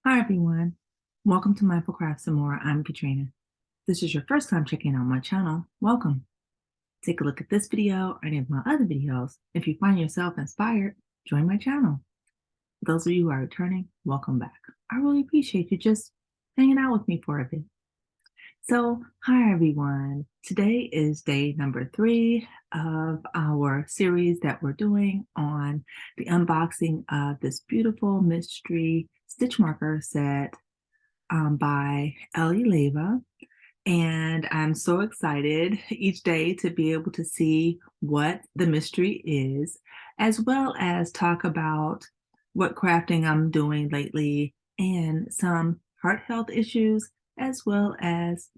Hi everyone, welcome to Mindful Crafts and More. I'm Katrina. If this is your first time checking out my channel, welcome. Take a look at this video or any of my other videos. If you find yourself inspired, join my channel. For those of you who are returning, welcome back. I really appreciate you just hanging out with me for a bit. So, hi everyone. Today is day number 3 of our series that we're doing on the unboxing of this beautiful mystery stitch marker set by Ellie Leva. And I'm so excited each day to be able to see what the mystery is, as well as talk about what crafting I'm doing lately and some heart health issues, as well as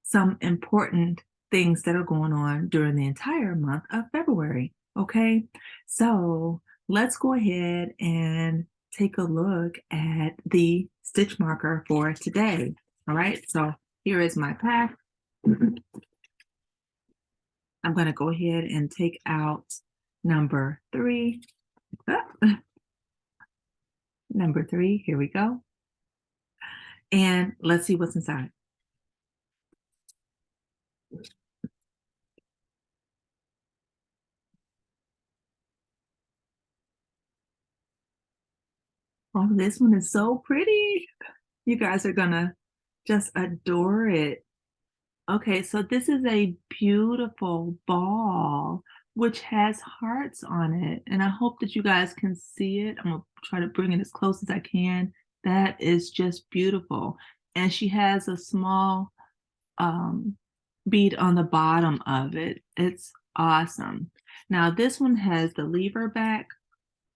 some important things that are going on during the entire month of February. Okay, so let's go ahead and take a look at the stitch marker for today. All right, so here is my pack. I'm going to go ahead and take out number 3. Number 3, here we go. And let's see what's inside. Oh, this one is so pretty. You guys are gonna just adore it. Okay, so this is a beautiful ball which has hearts on it, and I hope that you guys can see it. I'm gonna try to bring it as close as I can. That is just beautiful. And she has a small bead on the bottom of it. It's awesome. Now this one has the lever back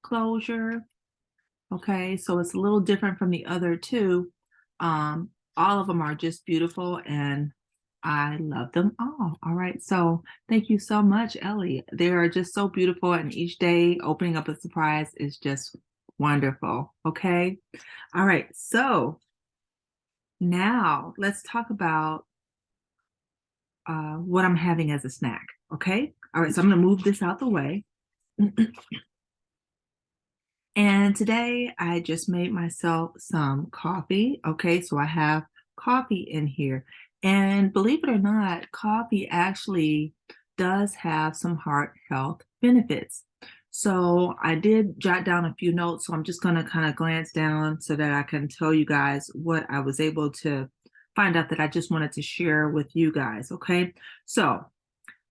closure. Okay, so it's a little different from the other two. All of them are just beautiful and I love them all. All right, so thank you so much, Ellie. They are just so beautiful, and each day opening up a surprise is just wonderful. Okay, all right, so now let's talk about what I'm having as a snack. Okay, all right, so I'm going to move this out the way. And today I just made myself some coffee. Okay, so I have coffee in here. And believe it or not, coffee actually does have some heart health benefits. So I did jot down a few notes. So I'm just going to kind of glance down so that I can tell you guys what I was able to find out that I just wanted to share with you guys. Okay, so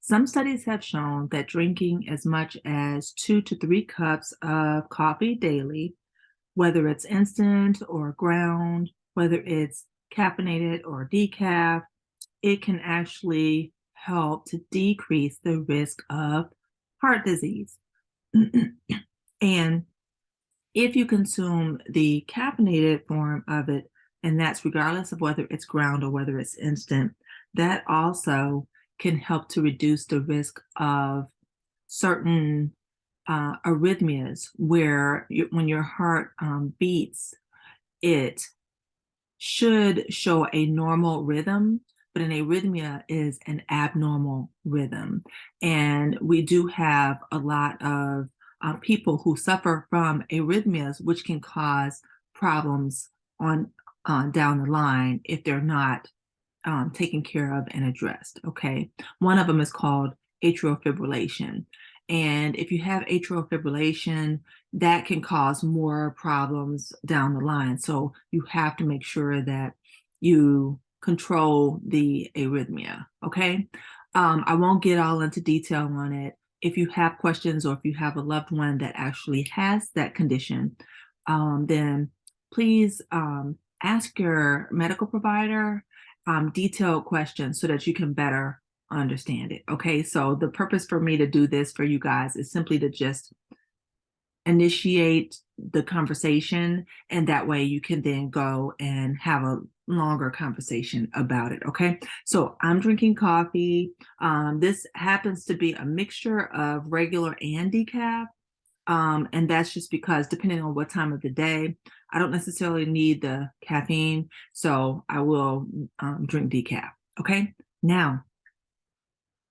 some studies have shown that drinking as much as 2 to 3 cups of coffee daily, whether it's instant or ground, whether it's caffeinated or decaf, it can actually help to decrease the risk of heart disease. And if you consume the caffeinated form of it, and that's regardless of whether it's ground or whether it's instant, that also can help to reduce the risk of certain arrhythmias where when your heart beats, it should show a normal rhythm, but an arrhythmia is an abnormal rhythm. And we do have a lot of people who suffer from arrhythmias, which can cause problems on down the line if they're not taken care of and addressed. Okay, one of them is called atrial fibrillation. And if you have atrial fibrillation, that can cause more problems down the line. So you have to make sure that you control the arrhythmia. Okay, I won't get all into detail on it. If you have questions or if you have a loved one that actually has that condition, then please ask your medical provider detailed questions so that you can better understand it. Okay, so the purpose for me to do this for you guys is simply to just initiate the conversation, and that way you can then go and have a longer conversation about it. Okay, so I'm drinking coffee. This happens to be a mixture of regular and decaf. And that's just because depending on what time of the day, I don't necessarily need the caffeine, so I will drink decaf. Okay, now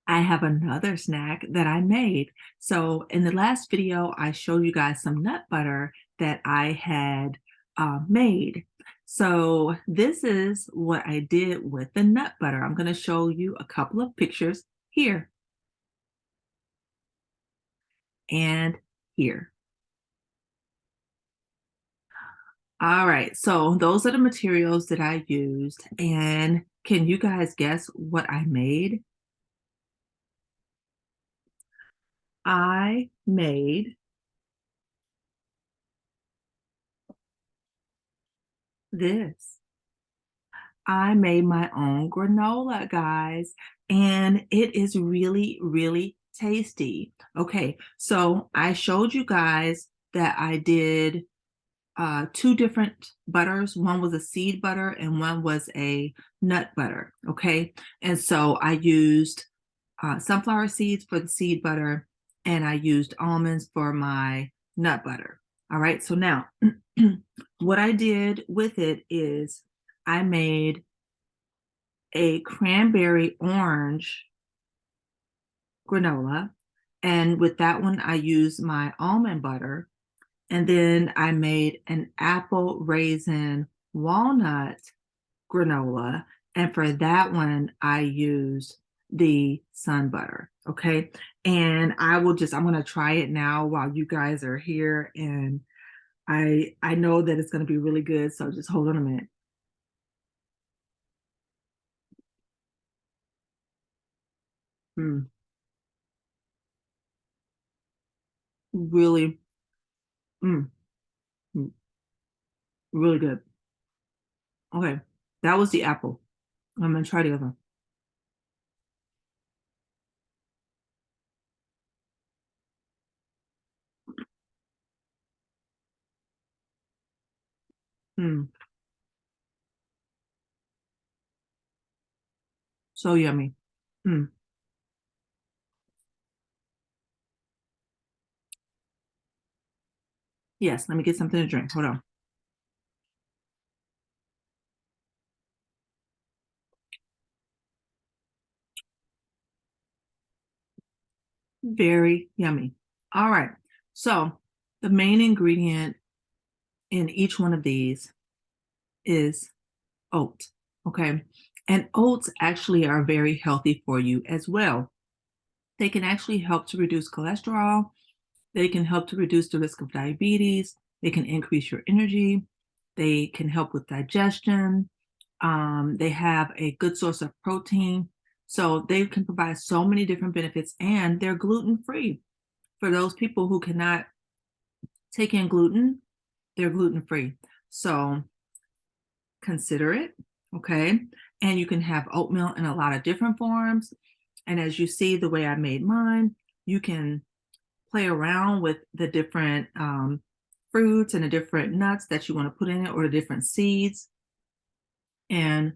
I have another snack that I made. So in the last video, I showed you guys some nut butter that I had made. So this is what I did with the nut butter. I'm going to show you a couple of pictures here and here. All right, so those are the materials that I used. And can you guys guess what I made? I made this. I made my own granola, guys, and it is really, really tasty. Okay, so I showed you guys that I did two different butters. One was a seed butter and one was a nut butter. Okay, and so I used sunflower seeds for the seed butter, and I used almonds for my nut butter. All right, so now what I did with it is I made a cranberry orange granola, and with that one, I used my almond butter. And then I made an apple raisin walnut granola. And for that one, I used the sun butter. Okay. And I'm going to try it now while you guys are here. And I know that it's going to be really good. So just hold on a minute. Mm, really, mm, mm, really good. Okay. That was the apple. I'm going to try the other one. Mm, so yummy. Mm, yes. Let me get something to drink. Hold on. Very yummy. All right. So the main ingredient in each one of these is oats. Okay. And oats actually are very healthy for you as well. They can actually help to reduce cholesterol. They can help to reduce the risk of diabetes. They can increase your energy. They can help with digestion. They have a good source of protein. So they can provide so many different benefits, and they're gluten free. For those people who cannot take in gluten, they're gluten free. So consider it, okay? And you can have oatmeal in a lot of different forms. And as you see the way I made mine, you can play around with the different fruits and the different nuts that you want to put in it, or the different seeds. And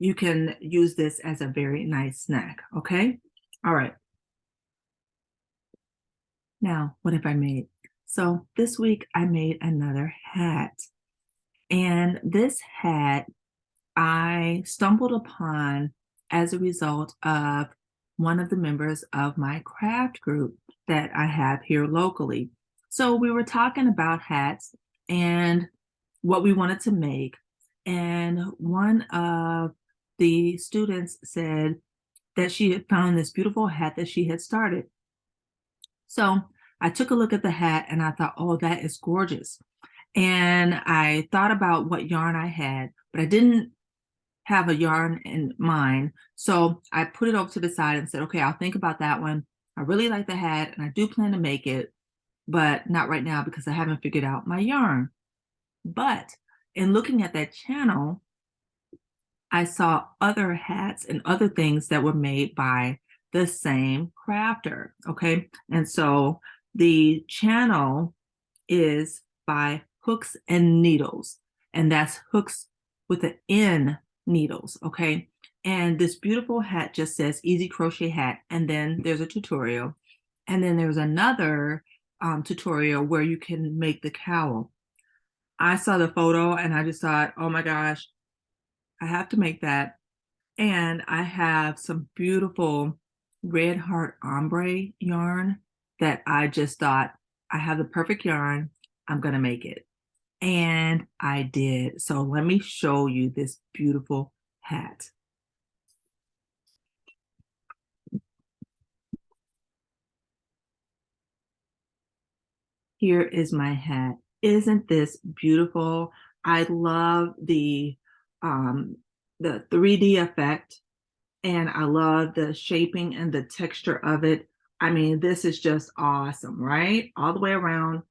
you can use this as a very nice snack, okay? All right. Now, what have I made? So this week I made another hat. And this hat I stumbled upon as a result of one of the members of my craft group that I have here locally. So we were talking about hats and what we wanted to make. And one of the students said that she had found this beautiful hat that she had started. So I took a look at the hat and I thought, oh, that is gorgeous. And I thought about what yarn I had, but I didn't have a yarn in mind. So I put it over to the side and said, okay, I'll think about that one. I really like the hat and I do plan to make it, but not right now because I haven't figured out my yarn. But in looking at that channel, I saw other hats and other things that were made by the same crafter. Okay. And so the channel is by Hooks and Needles, and that's hooks with an N needles. Okay. And this beautiful hat just says easy crochet hat. And then there's a tutorial. And then there's another tutorial where you can make the cowl. I saw the photo and I just thought, oh my gosh, I have to make that. And I have some beautiful red heart ombre yarn that I just thought I have the perfect yarn. I'm going to make it. And I did. So let me show you this beautiful hat. Here is my hat. Isn't this beautiful? I love the 3D effect, and I love the shaping and the texture of it. I mean, this is just awesome, right? All the way around.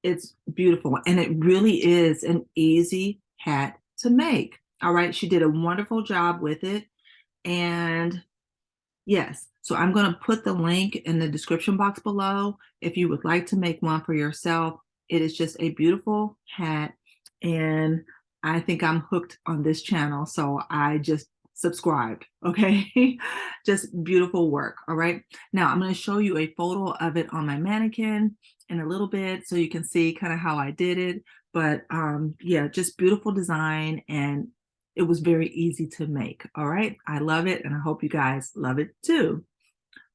It's beautiful, and it really is an easy hat to make. All right, she did a wonderful job with it. And yes, so I'm going to put the link in the description box below if you would like to make one for yourself. It is just a beautiful hat, and I think I'm hooked on this channel, so I just subscribed, okay? Just beautiful work, all right? Now I'm going to show you a photo of it on my mannequin in a little bit so you can see kind of how I did it. But yeah, just beautiful design, and it was very easy to make. All right. I love it. And I hope you guys love it too.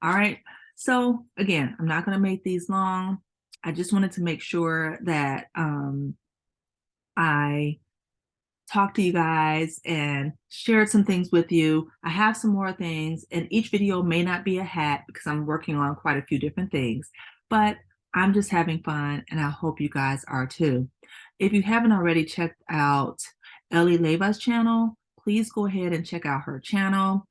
All right. So again, I'm not going to make these long. I just wanted to make sure that I talked to you guys and shared some things with you. I have some more things, and each video may not be a hat because I'm working on quite a few different things, but I'm just having fun, and I hope you guys are too. If you haven't already checked out Ellie Leva's channel, please go ahead and check out her channel.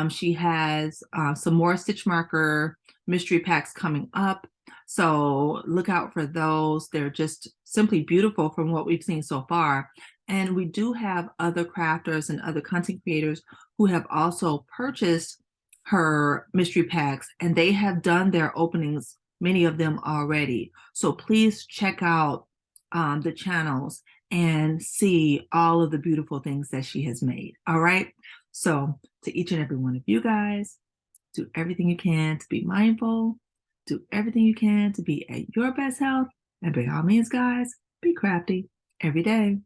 She has some more stitch marker mystery packs coming up, so look out for those. They're just simply beautiful from what we've seen so far. And we do have other crafters and other content creators who have also purchased her mystery packs, and they have done their openings, many of them already. So please check out the channels and see all of the beautiful things that she has made. All right. So to each and every one of you guys, do everything you can to be mindful, do everything you can to be at your best health, and by all means, guys, be crafty every day.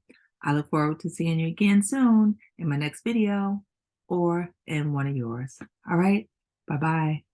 I look forward to seeing you again soon in my next video or in one of yours. All right. Bye-bye.